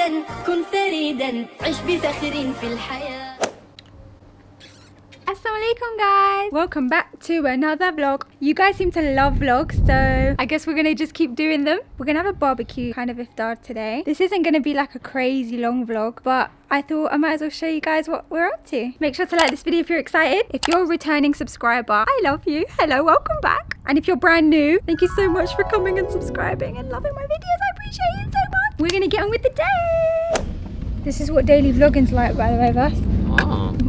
فريدا كن فريدا عش بفخر في الحياة. Assalamualaikum guys, welcome back to another vlog. You guys seem to love vlogs, so I guess we're gonna just keep doing them. We're gonna have a barbecue kind of iftar today. This isn't gonna be like a crazy long vlog, but I thought I might as well show you guys what we're up to. Make sure to like this video if you're excited. If you're a returning subscriber, I love you. Hello, welcome back. And if you're brand new, thank you so much for coming and subscribing and loving my videos. I appreciate it so much. We're gonna get on with the day. This is what daily vlogging's like, by the way, Vas.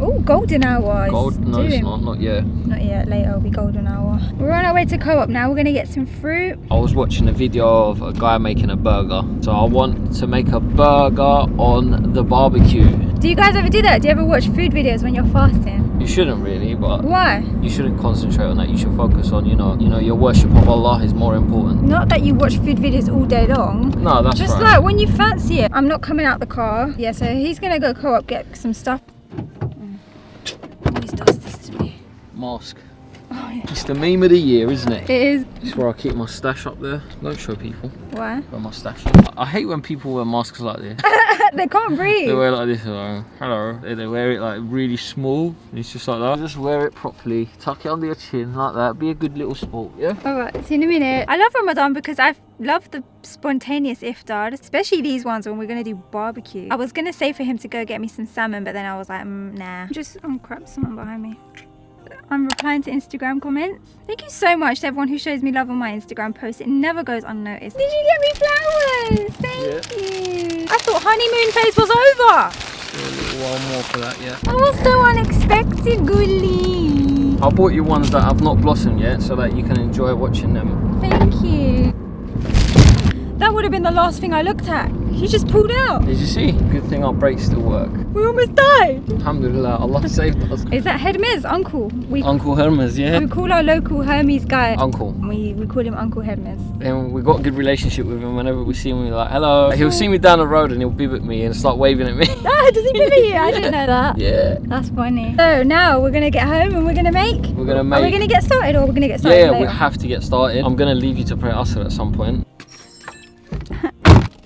Oh, golden hour. No, it's not yet. Not yet, later will be golden hour. We're on our way to Co-op now. We're gonna get some fruit. I was watching a video of a guy making a burger. So I want to make a burger on the barbecue. Do you guys ever do that? Do you ever watch food videos when you're fasting? You shouldn't really, but why? You shouldn't concentrate on that. You should focus on, you know, your worship of Allah is more important. Not that you watch food videos all day long. No, that's just right. Like when you fancy it. I'm not coming out the car. Yeah, so he's gonna go Co-op, get some stuff. Always does this to me. Mask. Oh, yeah. It's the meme of the year, isn't it? It is. It's where I keep my stash up there. Don't show people. Why? Where my stash is. I hate when people wear masks like this. They can't breathe. They wear it like this, like, hello. They wear it like really small. It's just like that. Just wear it properly. Tuck it under your chin like that. Be a good little sport, yeah? Alright, see you in a minute. I love Ramadan because I love the spontaneous iftar, especially these ones when we're going to do barbecue. I was going to say for him to go get me some salmon, but then I was like, nah. Just, oh crap, someone behind me. I'm replying to Instagram comments. Thank you so much to everyone who shows me love on my Instagram posts. It never goes unnoticed. Did you get me flowers? Thank you. I thought honeymoon phase was over. A little while more for that, yeah. That was so unexpected, Gully. I bought you ones that have not blossomed yet so that you can enjoy watching them. Thank you. That would have been the last thing I looked at. He just pulled out. Did you see? Good thing our brakes still work. We almost died. Alhamdulillah, Allah saved us. Is that Hermes, uncle? Uncle Hermes, yeah? We call our local Hermes guy Uncle. We call him Uncle Hermes. And we got a good relationship with him. Whenever we see him, we're like, hello. He'll see me down the road and he'll beep at me and start waving at me. Ah, does he believe you? I didn't know that. Yeah. That's funny. So now we're going to get home and we're going to make? We're going to make. Are we going to get started or we're going to get started Yeah, later? we have to get started. I'm going to leave you to pray Asr at some point.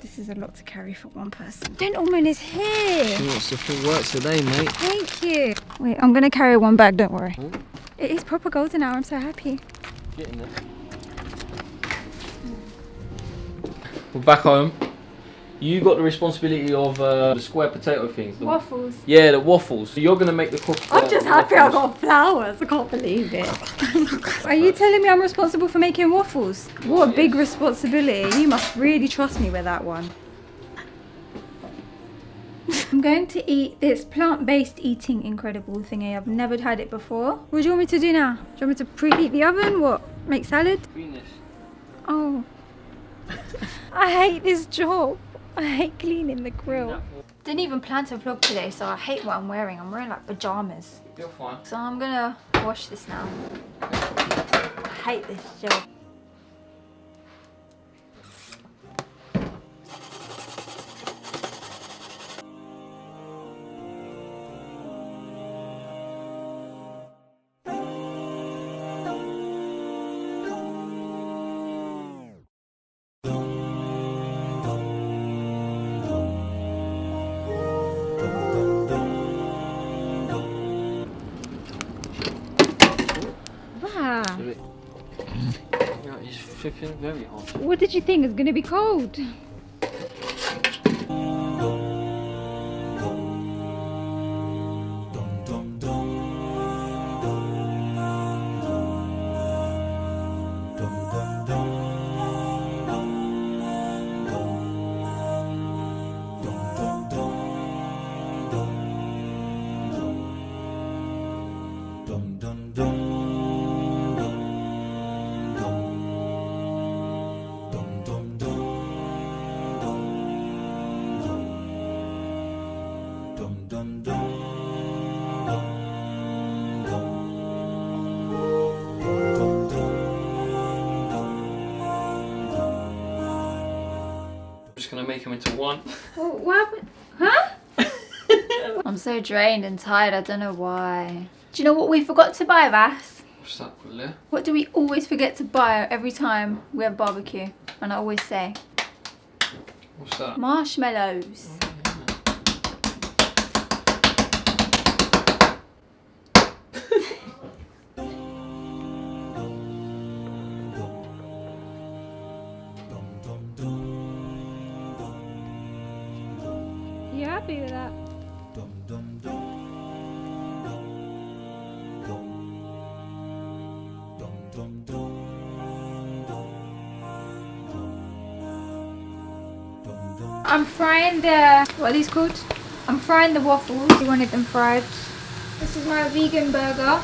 This is a lot to carry for one person. Gentleman is here. She wants to full work today, mate. Thank you. Wait, I'm going to carry one bag, don't worry. Oh. It is proper golden hour, I'm so happy. Get in there. We're back home. You got the responsibility of the square potato things. The Waffles. Yeah, the waffles. So you're going to make the cookie. I'm just happy I got flowers. I can't believe it. Are you telling me I'm responsible for making waffles? What a big responsibility. You must really trust me with that one. I'm going to eat this plant-based eating incredible thingy. I've never had it before. What do you want me to do now? Do you want me to preheat the oven? What? Make salad? Greenish. Oh. I hate this job. I hate cleaning the grill. Didn't even plan to vlog today, so I hate what I'm wearing. I'm wearing like pajamas. You're fine. So I'm gonna wash this now. I hate this job. Yeah, it's flipping very hot. What did you think? It's gonna be cold. Just gonna make them into one. What happened? Huh? I'm so drained and tired, I don't know why. Do you know what we forgot to buy, Vas? What's that, Quilla? What do we always forget to buy every time we have barbecue? And I always say, What's that? Marshmallows. You happy with that? I'm frying the, what are these called? I'm frying the waffles. You wanted them fried. This is my vegan burger.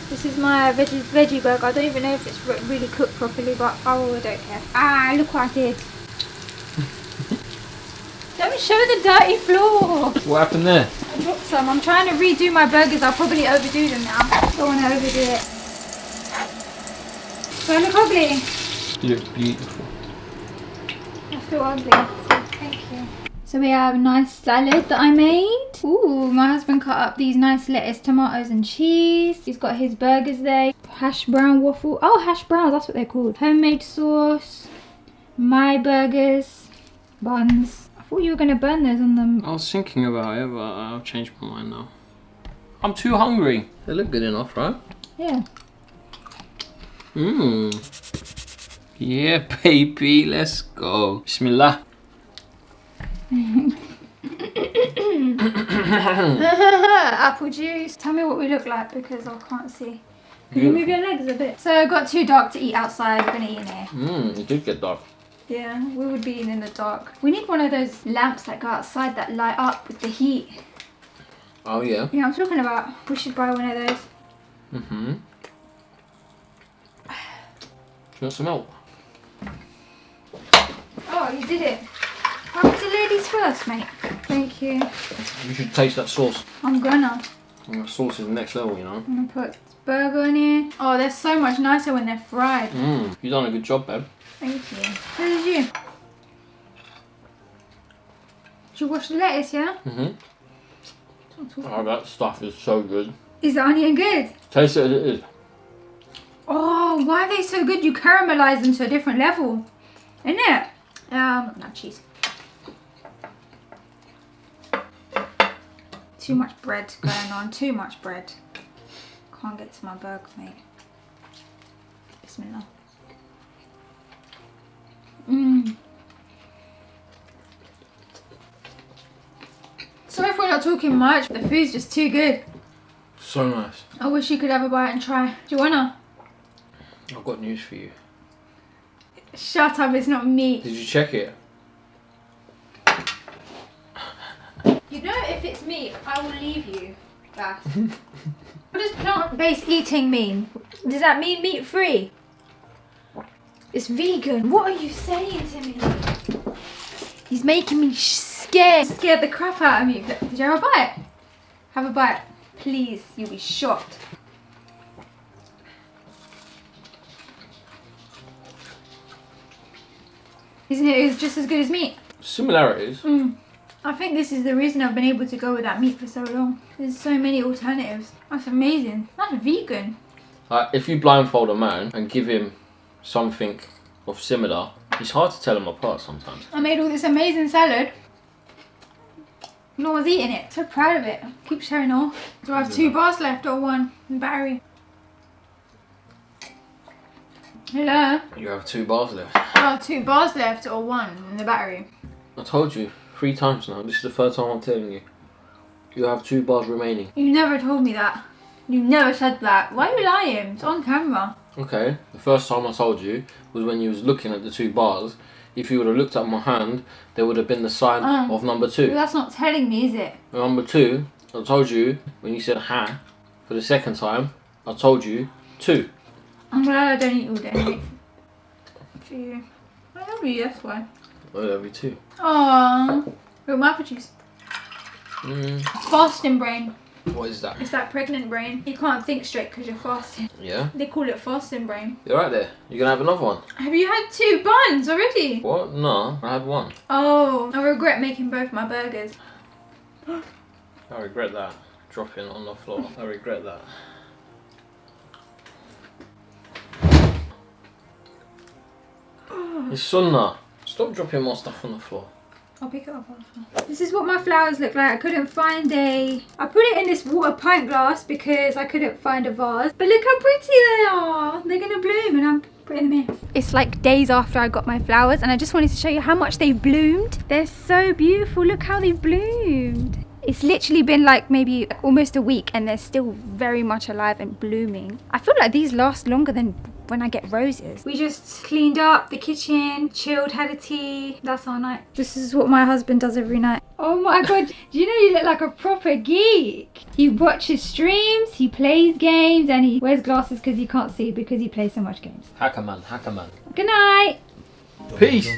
This is my veggie burger. I don't even know if it's really cooked properly, but I don't care. Ah, look what I did. Don't show the dirty floor. What happened there? I dropped some. I'm trying to redo my burgers. I'll probably overdo them now. Don't want to overdo it. Do I look ugly? You look beautiful. I feel ugly. So thank you. So we have a nice salad that I made. Ooh, my husband cut up these nice lettuce, tomatoes and cheese. He's got his burgers there. Hash brown waffle. Oh, hash browns, that's what they're called. Homemade sauce. My burgers. Buns. I thought you were going to burn those on them. I was thinking about it, but I've changed my mind now. I'm too hungry. They look good enough, right? Yeah. Mmm. Yeah, baby, let's go. Bismillah. Apple juice. Tell me what we look like because I can't see. Can you move your legs a bit? So it got too dark to eat outside. We're gonna eat in here. Mmm, it did get dark. Yeah, we would be eating in the dark. We need one of those lamps that go outside that light up with the heat. Oh yeah. Yeah, I'm talking about. We should buy one of those. Mm-hmm. You want some milk? Oh, you did it. Come to ladies first, mate. Thank you. You should taste that sauce. I'm gonna. That sauce is the next level, you know. I'm gonna put this burger on here. Oh, they're so much nicer when they're fried. Mmm, you've done a good job, babe. Thank you. So did you. Did you wash the lettuce, yeah? Mm-hmm. Oh, that stuff is so good. Is the onion good? Taste it as it is. Oh, why are they so good? You caramelize them to a different level. Isn't it? Not cheese. Too much bread going on. Too much bread. Can't get to my burger, mate. Bismillah. Mmm. Sorry if we're not talking much. The food's just too good. So nice. I wish you could have a bite and try. Do you wanna? I've got news for you. Shut up, it's not meat. Did you check it? You know, if it's meat, I will leave you. What does plant-based eating mean? Does that mean meat-free? It's vegan. What are you saying to me? He's making me scared. Scared the crap out of me. Did you have a bite? Have a bite. Please, you'll be shocked. Isn't it? It's just as good as meat. Similarities. I think this is the reason I've been able to go with that meat for so long. There's so many alternatives. That's amazing. That's vegan. Like, if you blindfold a man and give him something of similar, it's hard to tell them apart sometimes. I made all this amazing salad. No one's eating it. So proud of it. Keep showing off. Do I have 2 bars left or 1 battery? Hello? You have 2 bars left. Oh, 2 bars left or 1 in the battery. I told you 3 times now. This is the 3rd time I'm telling you. You have 2 bars remaining. You never told me that. You never said that. Why are you lying? It's on camera. Okay, the first time I told you was when you was looking at the 2 bars. If you would have looked at my hand, there would have been the sign of number 2. Well, that's not telling me, is it? Number 2, I told you when you said ha for the 2nd time, I told you 2. I'm glad I don't eat all day, mate. For you. I love you, that's why. I love you too. Aww. Real apple juice. Fasting brain. What is that? It's that pregnant brain. You can't think straight because you're fasting. Yeah? They call it fasting brain. You're right there. You're gonna have another one. Have you had 2 buns already? What? No, I had 1. Oh, I regret making both my burgers. I regret that. Dropping on the floor. I regret that. It's sunnah. Stop dropping more stuff on the floor. I'll pick it up after. This is what my flowers look like. I couldn't find I put it in this water pint glass because I couldn't find a vase. But look how pretty they are. They're gonna bloom and I'm putting them in. It's like days after I got my flowers and I just wanted to show you how much they've bloomed. They're so beautiful. Look how they've bloomed. It's literally been like maybe almost a week and they're still very much alive and blooming. I feel like these last longer than when I get roses. We just cleaned up the kitchen, chilled, had a tea. That's our night. This is what my husband does every night. Oh my god, do you know you look like a proper geek? He watches streams, he plays games, and he wears glasses because he can't see because he plays so much games. Hacker man, hacker man. Good night. Peace.